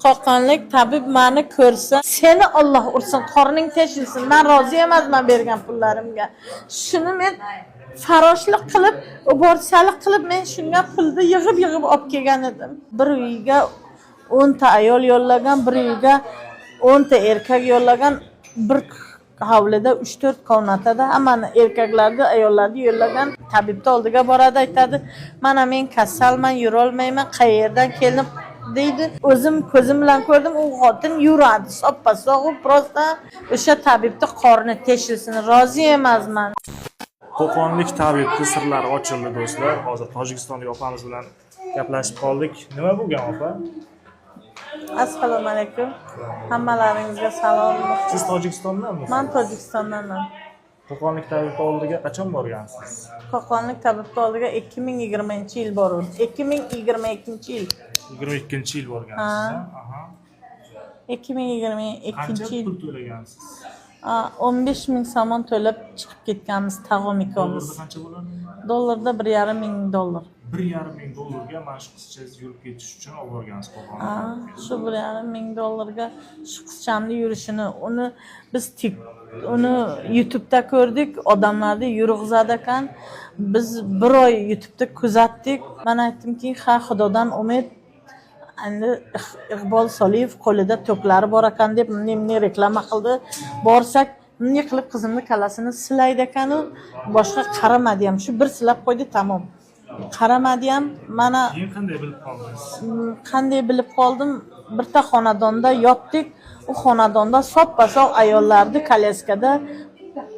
Qo'qonlik tabib meni ko'rsa, seni Alloh ursin, qorning teshilsin. Men rozi emasman bergan pullarimga. Shuni men faroshlik qilib, uborsalik qilib men shunga pulni yig'ib olib kelgan edim. Bir uyga 10 ta ayol yo'llagan, bir uyga 10 ta erkak yo'llagan, bir hovlida 3-4 konatada hammani erkaklarni, ayollarni yo'llagan. Tabibning oldiga boradi, aytadi, "Mana men kasalman, yura olmayman, qayerdan keldim?" deydi. O'zim ko'zim bilan ko'rdim, u xotin yuradi, soppa-sog'u, prosta o'sha tabibning qorni teshilsin, rozi emasman. Qo'qonlik tabibning sirlari ochildi do'stlar. Hozir Tojikistonlik opamiz bilan gaplashib qoldik. Nima bo'lgan opa? Assalomu alaykum. Hammalaringizga salom. Siz Tojikistondanmisiz? Men Tojikistondanman. Qo'qonlik tabibning oldiga qachon borgansiz? Qo'qonlik tabibning oldiga 2020-yil bordim. 2022-yil. 22-yil borgansiz. Aha. 2022-yil. Qancha pul to'lagansiz? 15 ming somon to'lab chiqib ketganmiz tag'om ikkovimiz. Dollarda qancha bo'ladi? Dollarda $1,5 ming. 1,5 ming dollarga mana shu qizchangizni yurib ketish uchun olib borgansiz Qo'qonga. Shu $1,5 ming dollarga shu qizchamni yurishini, biz uni YouTube'da ko'rdik, odamlarni yurg'izadi ekan. Biz bir oy YouTube'da kuzatdik. Men aytdimki, "Ha, Xudodan umid." Endi Iqbol Soliyev qo'lida to'klari bor ekan deb nimni reklama qildi. Borsak, bunday qilib qizimni kalasini silaydi ekan u. Boshqa qaramadi ham. Shu bir silab qo'ydi, tamom. Qaramadi ham. Mana Keyin qanday bilib qoldingiz? Qanday bilib qoldim? Birta xonadonda yotdik. U xonadonda soppa-sog' ayollarni kolyaskada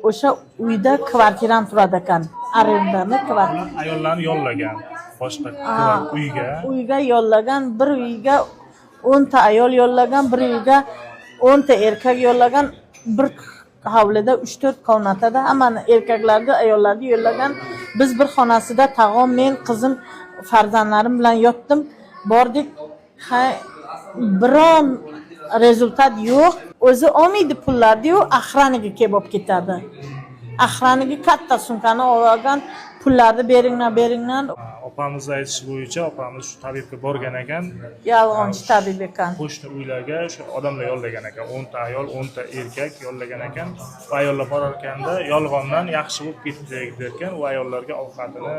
o'sha uyda kvartiram turadi ekan. Arendani kvartira. Ayollarni yollagan. Boshqa uyga yollagan, bir uyga 10 ta ayol yollagan, bir uyga 10 ta erkak yollagan, bir hovlida 3-4 konatada hammani erkaklarni, ayollarni yollagan. Biz bir xonasida tag'om, men, qizim, farzandlarim bilan yotdim. Bordik, biron rezultat yo'q. O'zi olmaydi pullarni-yu, axraniga kelib olib ketadi. Axraniga katta sumkani olgan, pullarni beringlar. Opamiz aytishi bo'yicha, opamiz shu tabibga borgan ekan. Yolg'onchi tabib ekan. Qo'shni uylarga o'sha odamlar yollagan ekan. 10 ta ayol, 10 ta erkak yollagan ekan. Bu ayollar borar ekanda yolg'ondan yaxshi bo'lib ketdi derkan, u ayollarga ovqatini,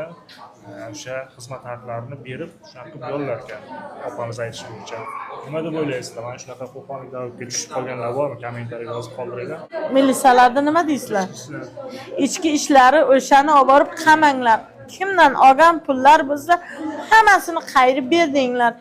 o'sha xizmat haqlarini berib, shunaqa qilib yollar ekan. Opamiz aytishi bo'yicha. Nima deb o'ylaysizlar? Mana shunaqa Qo'qonlik tabibga tushib qolganlar bormi? Kommentariyga yozib qoldiringlar. Militsiyalarda nima deysizlar? Ichki ishlari o'shani olib borib qamanglar. Kimdan olgan pullar bo'lsa, hammasini qayirib berdinglar.